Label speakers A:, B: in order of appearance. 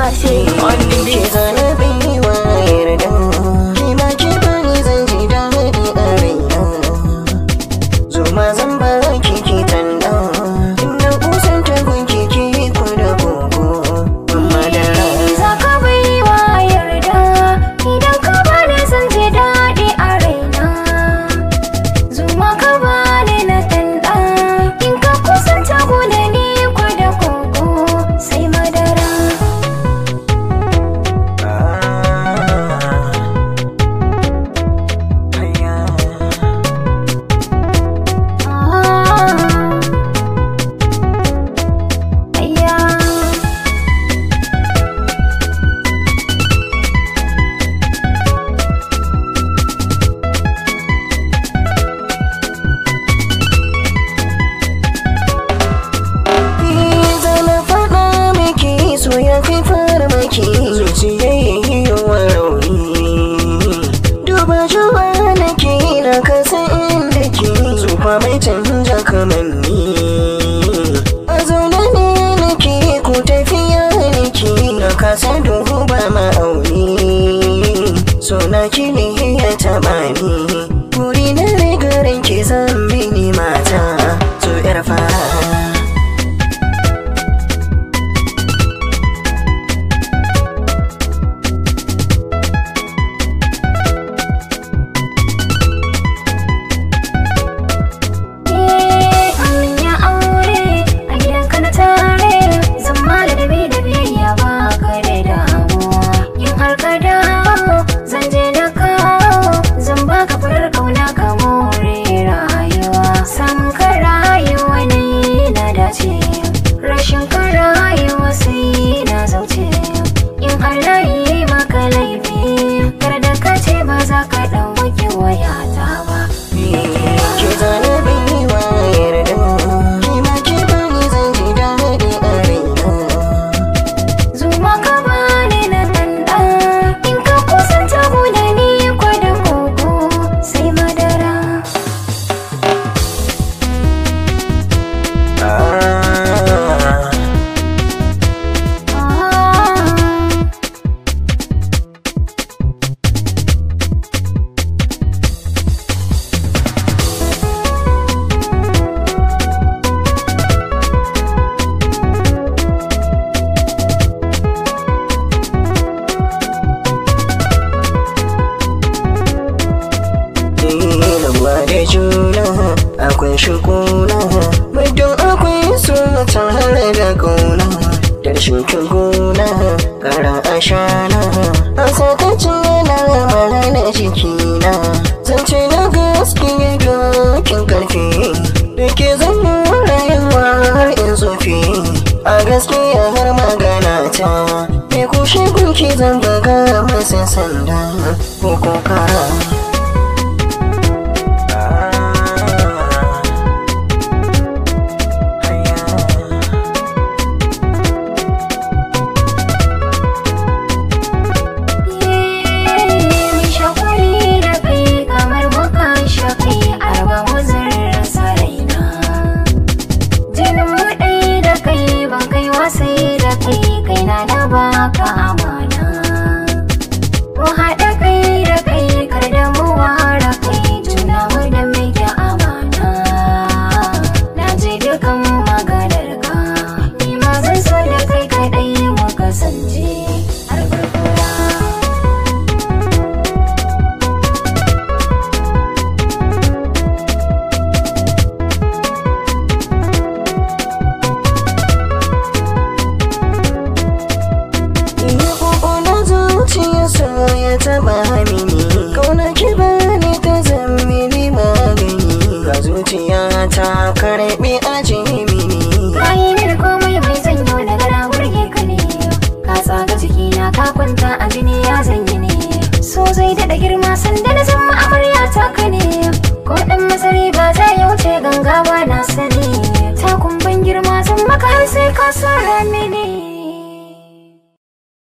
A: tashe
B: wanda ke zana baiwa yarda ki ma ki bani zan ji daɗi a raina zuma zan ba ki ki tanda inda kusan ta gunki ki kwada koko madara
A: za ka baiwa yarda idan ka bani zan ji daɗi a raina zuma ka bani na tanda in ka kusanta gune ni kwada koko sai madara
B: ya fi farmaki zuciya yi wa rauni duba juwa nake na kasa inda ke tsufa mai canja kamanni a zaune ne nake ko tafiya nake na kasa duba ma'auni so na ki ne ya taɓa ni wuri na rigarin ki zan bi ni mata so yar fara da juna akwai shukuna muddin akwai suna tare da kauna da shukin gona kara ashana a sakaci yana mara na jikina zance na gaskiya dokin karfi da ke zama rayuwa har in zofi a gaskiya har magana ta mai kushe gunki zan baga masu sanda ko kokara
A: baka amana mu haɗa kai da kai kar da mu ware kai juna mu da muke amana na ji dukan maganar ka ni ma zan so da kai kaɗai mu kasance har gurgura
B: ya taba mini kauna ki bani ta zammini magani ga zuciya ta karɓi aje mini
A: kayi ne da komai mai zanyo da gara burge ka ne ka tsaga jikina ka kwanta a jini ya zanyi ne so zai daɗa girma sanda na zama amarya ta ka ne ko ɗan masari ba za ya wuce ganga ba na sani ta kumban girma zan maka har sai ka sa mini